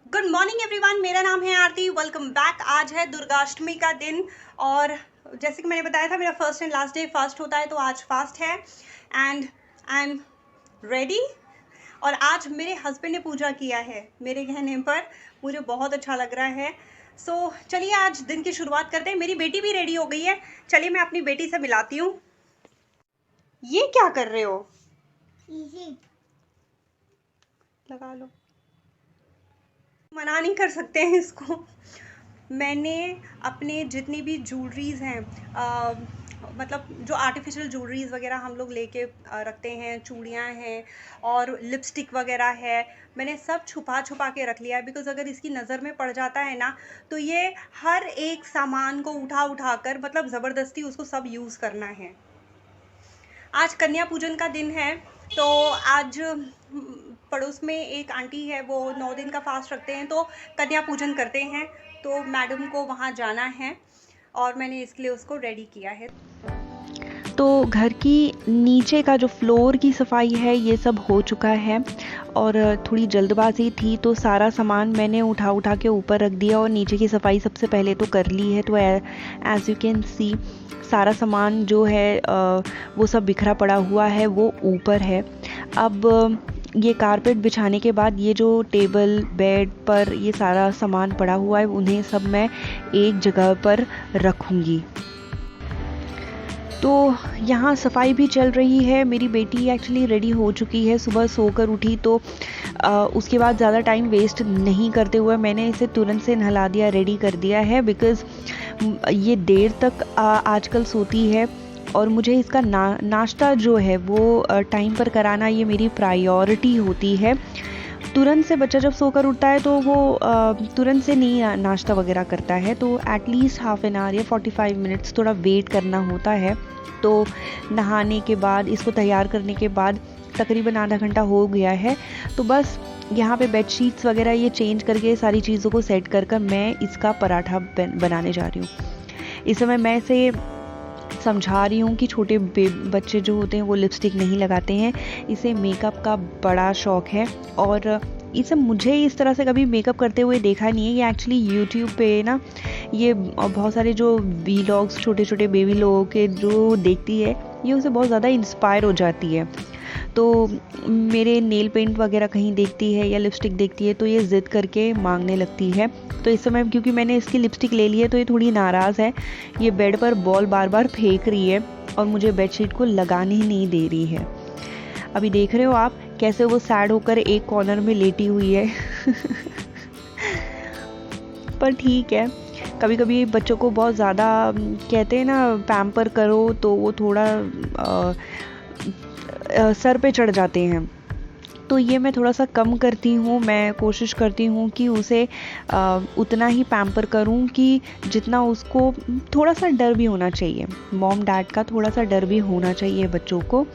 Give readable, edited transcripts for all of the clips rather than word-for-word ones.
Good morning everyone, मेरा नाम है आरती। Welcome back. आज है दुर्गाष्टमी का दिन और जैसे कि मैंने बताया था मेरा first and last day fast होता है, तो आज फास्ट है एंड आई एम रेडी। और आज मेरे हस्बैंड ने पूजा किया है मेरे कहने पर, मुझे बहुत अच्छा लग रहा है। सो चलिए आज दिन की शुरुआत करते हैं। मेरी बेटी भी रेडी हो गई है, चलिए मैं अपनी बेटी से मिलाती हूँ। ये क्या कर रहे हो? लगा लो, मना नहीं कर सकते हैं इसको। मैंने अपने जितनी भी ज्वेलरीज हैं, मतलब जो आर्टिफिशियल ज्वेलरीज वगैरह हम लोग लेके रखते हैं, चूड़ियाँ हैं और लिपस्टिक वगैरह है, मैंने सब छुपा छुपा के रख लिया है। बिकॉज़ अगर इसकी नज़र में पड़ जाता है ना, तो ये हर एक सामान को उठा उठा कर मतलब ज़बरदस्ती उसको सब यूज़ करना है। आज कन्या पूजन का दिन है, तो आज पड़ोस में एक आंटी है, वो 9 दिन का फास्ट रखते हैं, तो कन्या पूजन करते हैं, तो मैडम को वहाँ जाना है और मैंने इसके लिए उसको रेडी किया है। तो घर की नीचे का जो फ्लोर की सफाई है ये सब हो चुका है और थोड़ी जल्दबाजी थी, तो सारा सामान मैंने उठा उठा के ऊपर रख दिया और नीचे की सफाई सबसे पहले तो कर ली है। तो एज़ यू कैन सी सारा सामान जो है वो सब बिखरा पड़ा हुआ है, वो ऊपर है। अब ये कारपेट बिछाने के बाद ये जो टेबल बेड पर ये सारा सामान पड़ा हुआ है, उन्हें सब मैं एक जगह पर रखूँगी। तो यहाँ सफाई भी चल रही है। मेरी बेटी एक्चुअली रेडी हो चुकी है, सुबह सोकर उठी, तो उसके बाद ज़्यादा टाइम वेस्ट नहीं करते हुए मैंने इसे तुरंत से नहला दिया, रेडी कर दिया है। बिकॉज़ ये देर तक आजकल सोती है और मुझे इसका नाश्ता जो है वो टाइम पर कराना, ये मेरी प्रायोरिटी होती है। तुरंत से बच्चा जब सोकर उठता है तो वो तुरंत से नहीं नाश्ता वगैरह करता है, तो एटलीस्ट हाफ एन आवर या 45 मिनट्स थोड़ा वेट करना होता है। तो नहाने के बाद, इसको तैयार करने के बाद तकरीबन आधा घंटा हो गया है। तो बस यहाँ पे बेडशीट्स वगैरह ये चेंज करके सारी चीज़ों को सेट कर मैं इसका पराठा बनाने जा रही हूँ। इस समय मैं इसे समझा रही हूँ कि छोटे बच्चे जो होते हैं वो लिपस्टिक नहीं लगाते हैं। इसे मेकअप का बड़ा शौक़ है और इसे मुझे इस तरह से कभी मेकअप करते हुए देखा नहीं है। ये एक्चुअली यूट्यूब पे ना ये बहुत सारे जो वीलॉग्स छोटे छोटे बेबी लोगों के जो देखती है, ये उसे बहुत ज़्यादा इंस्पायर हो जाती है। तो मेरे नेल पेंट वगैरह कहीं देखती है या लिपस्टिक देखती है तो ये ज़िद करके मांगने लगती है। तो इस समय क्योंकि मैंने इसकी लिपस्टिक ले ली है तो ये थोड़ी नाराज़ है। ये बेड पर बॉल बार बार फेंक रही है और मुझे बेडशीट को लगाने ही नहीं दे रही है। अभी देख रहे हो आप कैसे वो सैड होकर एक कॉर्नर में लेटी हुई है। पर ठीक है, कभी कभी बच्चों को बहुत ज़्यादा कहते हैं ना पैम्पर करो तो वो थोड़ा सर पे चढ़ जाते हैं। तो ये मैं थोड़ा सा कम करती हूँ। मैं कोशिश करती हूँ कि उसे उतना ही पैम्पर करूँ कि जितना उसको थोड़ा सा डर भी होना चाहिए। मॉम डैड का थोड़ा सा डर भी होना चाहिए बच्चों को।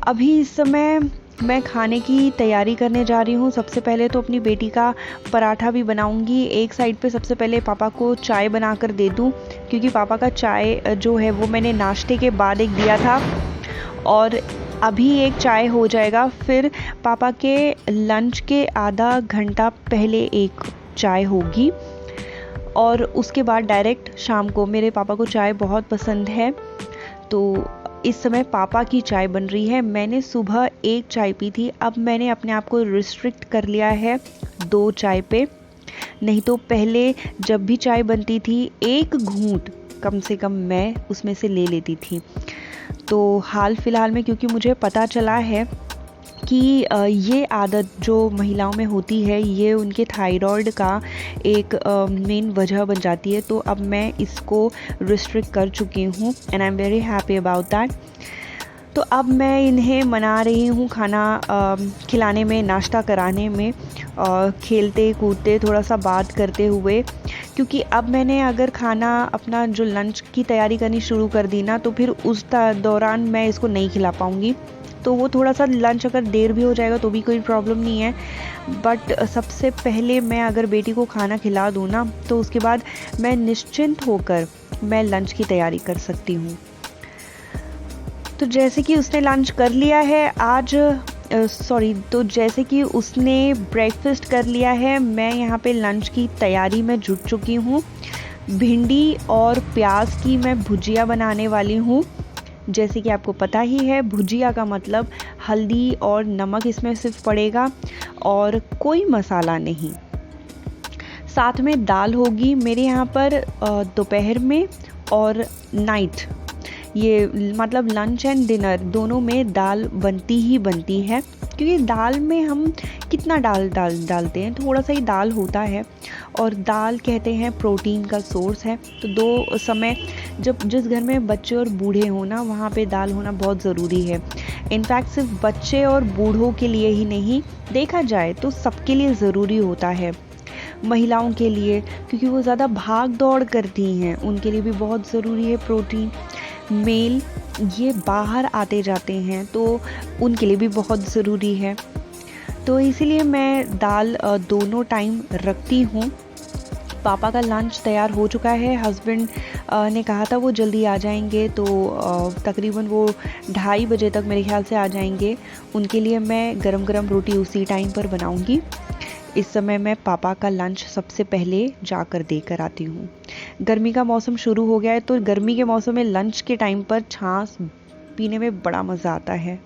अभी इस समय मैं खाने की तैयारी करने जा रही हूँ। सबसे पहले तो अपनी बेटी का पराठा भी बनाऊँगी। एक साइड पे सबसे पहले पापा को चाय बना कर दे दूँ, क्योंकि पापा का चाय जो है वो मैंने नाश्ते के बाद एक दिया था और अभी एक चाय हो जाएगा। फिर पापा के लंच के आधा घंटा पहले एक चाय होगी और उसके बाद डायरेक्ट शाम को। मेरे पापा को चाय बहुत पसंद है, तो इस समय पापा की चाय बन रही है। मैंने सुबह एक चाय पी थी, अब मैंने अपने आप को रिस्ट्रिक्ट कर लिया है 2 चाय पे। नहीं तो पहले जब भी चाय बनती थी एक घूंट कम से कम मैं उसमें से ले लेती थी। तो हाल फिलहाल में क्योंकि मुझे पता चला है कि ये आदत जो महिलाओं में होती है ये उनके थायराइड का एक मेन वजह बन जाती है, तो अब मैं इसको रिस्ट्रिक्ट कर चुकी हूँ and I am very happy about that. तो अब मैं इन्हें मना रही हूँ खाना खिलाने में, नाश्ता कराने में, खेलते कूदते थोड़ा सा बात करते हुए। क्योंकि अब मैंने अगर खाना अपना जो लंच की तैयारी करनी शुरू कर दी ना, तो फिर उस दौरान मैं इसको नहीं खिला पाऊँगी। तो वो थोड़ा सा लंच अगर देर भी हो जाएगा तो भी कोई प्रॉब्लम नहीं है, बट सबसे पहले मैं अगर बेटी को खाना खिला दूँ ना, तो उसके बाद मैं निश्चिंत होकर मैं लंच की तैयारी कर सकती हूँ। तो जैसे कि उसने लंच कर लिया है, आज सॉरी, तो जैसे कि उसने ब्रेकफास्ट कर लिया है, मैं यहाँ पे लंच की तैयारी में जुट चुकी हूँ। भिंडी और प्याज की मैं भुजिया बनाने वाली हूँ। जैसे कि आपको पता ही है, भुजिया का मतलब हल्दी और नमक इसमें सिर्फ पड़ेगा और कोई मसाला नहीं। साथ में दाल होगी मेरे यहाँ पर दोपहर में और नाइट, ये मतलब लंच एंड डिनर दोनों में दाल बनती ही बनती है, क्योंकि दाल में हम कितना डालते हैं, थोड़ा सा ही दाल होता है और दाल कहते हैं प्रोटीन का सोर्स है। तो दो समय जब जिस घर में बच्चे और बूढ़े हो ना, वहाँ पे दाल होना बहुत ज़रूरी है। इनफैक्ट सिर्फ बच्चे और बूढ़ों के लिए ही नहीं, देखा जाए तो सबके लिए ज़रूरी होता है। महिलाओं के लिए, क्योंकि वो ज़्यादा भाग दौड़ करती हैं, उनके लिए भी बहुत ज़रूरी है प्रोटीन। मेल ये बाहर आते जाते हैं तो उनके लिए भी बहुत ज़रूरी है। तो इसीलिए मैं दाल दोनों टाइम रखती हूँ। पापा का लंच तैयार हो चुका है। हस्बैंड ने कहा था वो जल्दी आ जाएंगे, तो तकरीबन वो 2:30 बजे तक मेरे ख्याल से आ जाएंगे। उनके लिए मैं गरम गरम रोटी उसी टाइम पर बनाऊंगी। इस समय मैं पापा का लंच सबसे पहले जाकर देकर आती हूँ। गर्मी का मौसम शुरू हो गया है, तो गर्मी के मौसम में लंच के टाइम पर छाछ पीने में बड़ा मज़ा आता है।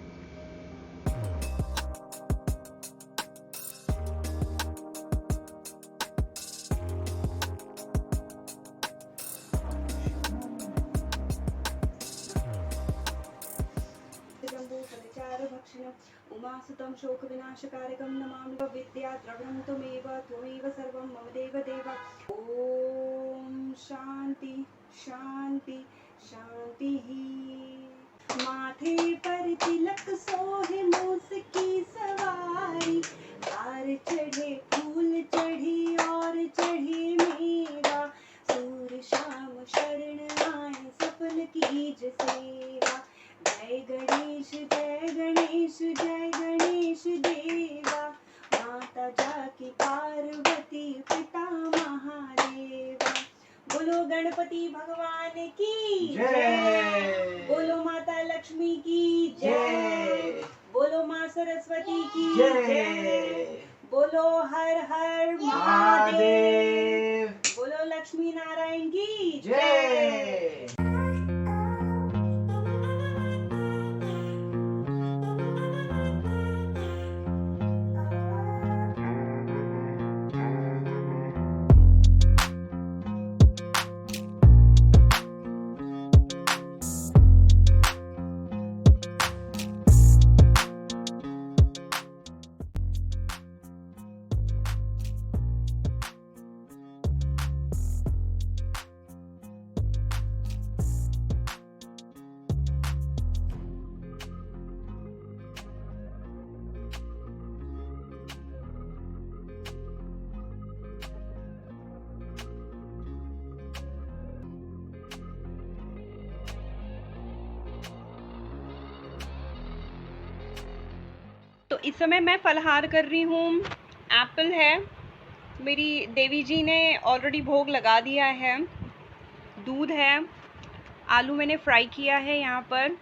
उमासुतं शोकविनाशकारकं नमामि विद्याद्रविणं त्वमेव सर्वं मम देव। ॐ शांति शांति शांतिः। माथे पर तिलक सोहे मूस की सवारी, हार चढ़े फूल चढ़ी और चढ़े मेवा, सूर शाम शरण आए सफल कीज सेवा। जय गणेश जय गणेश जय गणेश देवा, माता जाकी पार्वती पिता महादेवा। बोलो गणपति भगवान की जय, बोलो माता लक्ष्मी की जय, बोलो माँ सरस्वती की जय, बोलो हर हर महादेव, बोलो लक्ष्मी नारायण की जय। तो इस समय मैं फलहार कर रही हूँ। एप्पल है, मेरी देवी जी ने ऑलरेडी भोग लगा दिया है। दूध है, आलू मैंने फ्राई किया है यहाँ पर,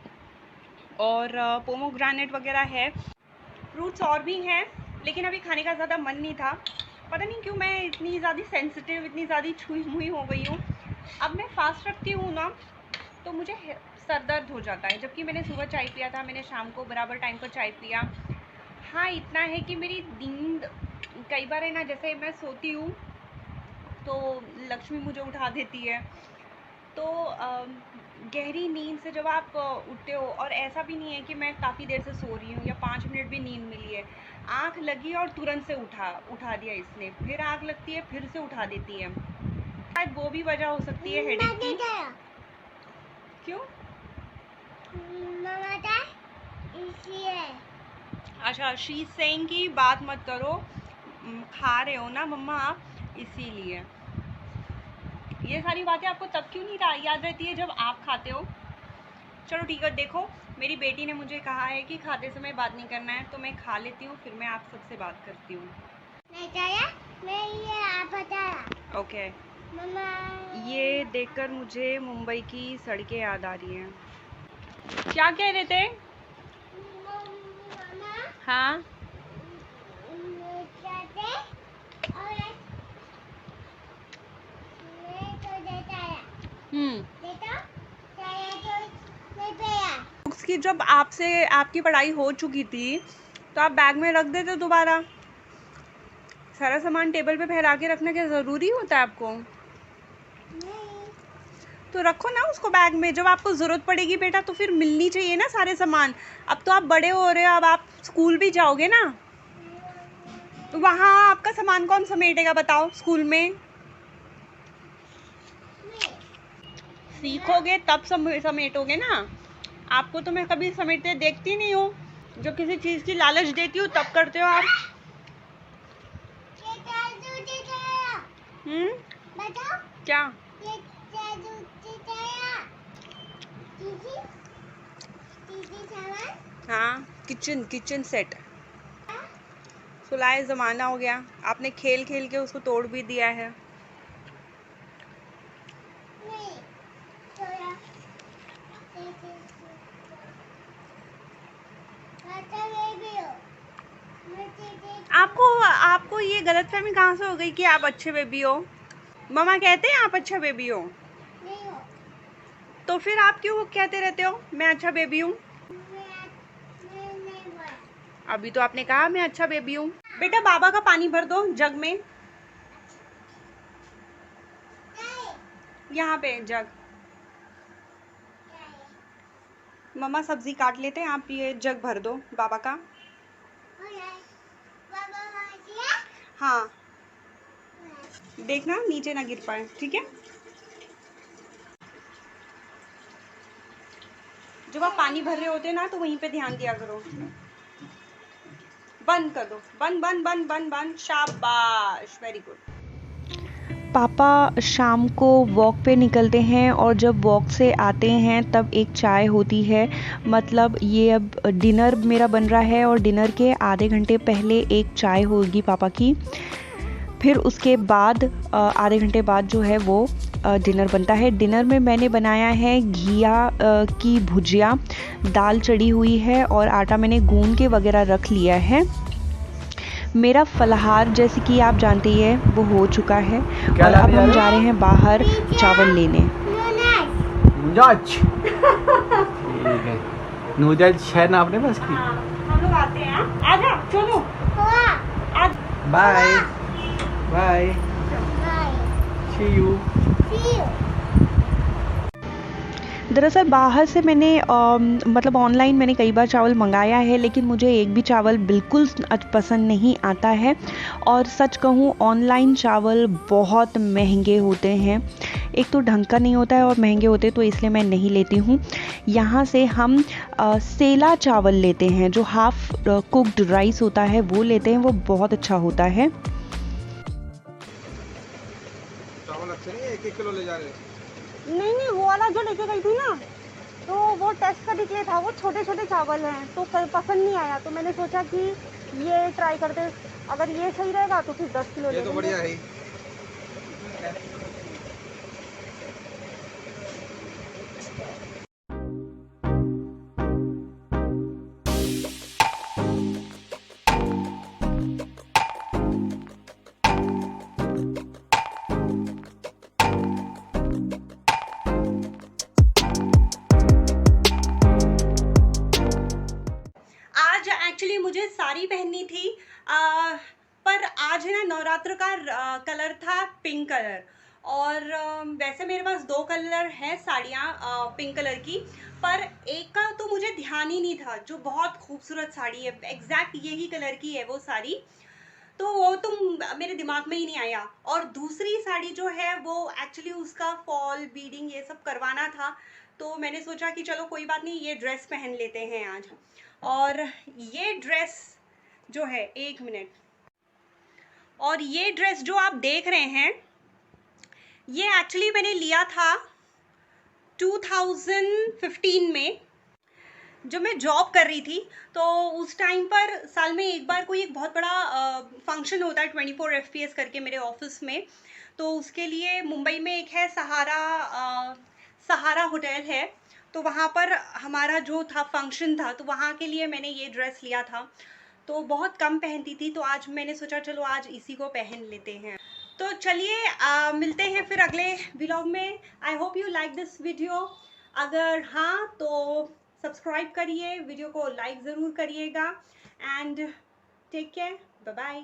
और पोमोग्रेनेट वगैरह है। फ्रूट्स और भी हैं, लेकिन अभी खाने का ज़्यादा मन नहीं था। पता नहीं क्यों मैं इतनी ज़्यादा सेंसिटिव, इतनी ज़्यादा छुई मुई हो गई हूँ। अब मैं फास्ट रखती हूँ ना, तो मुझे सर दर्द हो जाता है। जबकि मैंने सुबह चाय पिया था, मैंने शाम को बराबर टाइम पर चाय पिया। हाँ, इतना है कि मेरी नींद कई बार है ना, जैसे मैं सोती हूँ तो लक्ष्मी मुझे उठा देती है। तो गहरी नींद से जब आप उठते हो, और ऐसा भी नहीं है कि मैं काफ़ी देर से सो रही हूँ या 5 मिनट भी नींद मिली है, आँख लगी और तुरंत से उठा दिया इसने, फिर आँख लगती है, फिर से उठा देती है। शायद वो भी वजह हो सकती है हेडेक की। क्यों? अच्छा, शी इज सेइंग कि बात मत करो, खा रहे हो ना मम्मा आप, इसीलिए। ये सारी बातें आपको तब क्यों नहीं याद रहती है जब आप खाते हो? चलो ठीक है, देखो मेरी बेटी ने मुझे कहा है कि खाते समय बात नहीं करना है, तो मैं खा लेती हूँ, फिर मैं आप सबसे बात करती हूँ। ओके। ये देखकर मुझे मुंबई की सड़कें याद आ रही हैं। क्या कह रहे थे? हाँ। हम्म। बुक्स की जब आपसे आपकी पढ़ाई हो चुकी थी तो आप बैग में रख देते दोबारा। सारा सामान टेबल पे फैला के रखना क्या ज़रूरी होता है आपको? तो रखो ना उसको बैग में, जब आपको ज़रूरत पड़ेगी बेटा तो फिर मिलनी चाहिए ना सारे सामान। अब तो आप बड़े हो रहे हो, अब आप स्कूल भी जाओगे ना, तो वहाँ आपका सामान कौन समेटेगा बताओ स्कूल में? सीखोगे तब समेटोगे ना। आपको तो मैं कभी समेटते देखती नहीं हूँ। जो किसी चीज़ की लालच देती हूँ तब करते हो आप। क्या? हाँ, किचन किचन सेट। सुलाए ज़माना हो गया, आपने खेल खेल के उसको तोड़ भी दिया है। आपको आपको ये गलतफहमी कहाँ से हो गई कि आप अच्छे बेबी हो? मम्मा कहते हैं आप अच्छा बेबी हो, तो फिर आप क्यों कहते रहते हो मैं अच्छा बेबी हूँ? अभी तो आपने कहा मैं अच्छा बेबी हूँ। बेटा बाबा का पानी भर दो जग में, यहाँ पे जग। मम्मा सब्जी काट लेते हैं, आप ये जग भर दो बाबा का। हाँ, देखना नीचे ना गिर पाए, ठीक है? जब आप पानी भर रहे होते हैं ना तो वहीं पे ध्यान दिया करो। बंद कर दो, बंद बंद बंद बंद बंद, शाबाश, वेरी गुड। पापा शाम को वॉक पे निकलते हैं और जब वॉक से आते हैं तब एक चाय होती है। मतलब ये अब डिनर मेरा बन रहा है और डिनर के आधे घंटे पहले एक चाय होगी पापा की। फिर उसके बाद आधे घंटे बाद जो है वो डिनर बनता है। डिनर में मैंने बनाया है घिया की भुजिया, दाल चढ़ी हुई है और आटा मैंने गूंद के वगैरह रख लिया है। मेरा फलाहार जैसे कि आप जानते ही है वो हो चुका है और अब हम जा रहे हैं बाहर चावल लेने। नूडल्स ठीक है, नूडल्स है ना अपने पास की। हाँ, हम लोग आते हैं। आजा चलो। Bye bye, see you. दरअसल बाहर से मैंने मतलब ऑनलाइन मैंने कई बार चावल मंगाया है लेकिन मुझे एक भी चावल बिल्कुल पसंद नहीं आता है। और सच कहूँ ऑनलाइन चावल बहुत महंगे होते हैं, एक तो ढंग का नहीं होता है और महंगे होते तो इसलिए मैं नहीं लेती हूँ। यहाँ से हम सेला चावल लेते हैं, जो हाफ कुक्ड राइस होता है वो लेते हैं, वो बहुत अच्छा होता है। चावल अच्छे नहीं, 1-1 किलो ले जा रहे हैं। नहीं नहीं, वो वाला जो लेके गई थी ना, तो वो टेस्ट का निकले था, वो छोटे छोटे चावल हैं तो पसंद नहीं आया, तो मैंने सोचा कि ये ट्राई करते, अगर ये सही रहेगा तो फिर 10 किलो ले ये तो लेंगे। बढ़िया है। आज एक्चुअली मुझे साड़ी पहननी थी, पर आज है ना नवरात्र का कलर था पिंक कलर, और वैसे मेरे पास 2 कलर हैं साड़ियाँ पिंक कलर की, पर एक का तो मुझे ध्यान ही नहीं था, जो बहुत खूबसूरत साड़ी है, एग्जैक्ट यही कलर की है वो साड़ी, तो वो तो मेरे दिमाग में ही नहीं आया। और दूसरी साड़ी जो है वो एक्चुअली उसका फॉल बीडिंग ये सब करवाना था, तो मैंने सोचा कि चलो कोई बात नहीं, ये ड्रेस पहन लेते हैं आज। और ये ड्रेस जो है, 1 मिनट, और ये ड्रेस जो आप देख रहे हैं, ये एक्चुअली मैंने लिया था 2015 में, जब मैं जॉब कर रही थी। तो उस टाइम पर साल में एक बार कोई एक बहुत बड़ा फंक्शन होता है 24 FPS करके मेरे ऑफिस में, तो उसके लिए मुंबई में एक है सहारा होटल है, तो वहाँ पर हमारा जो था फंक्शन था, तो वहाँ के लिए मैंने ये ड्रेस लिया था। तो बहुत कम पहनती थी, तो आज मैंने सोचा चलो आज इसी को पहन लेते हैं। तो चलिए मिलते हैं फिर अगले व्लॉग में। I hope you like this video. अगर हाँ तो सब्सक्राइब करिए, वीडियो को लाइक ज़रूर करिएगा, and take care, bye bye.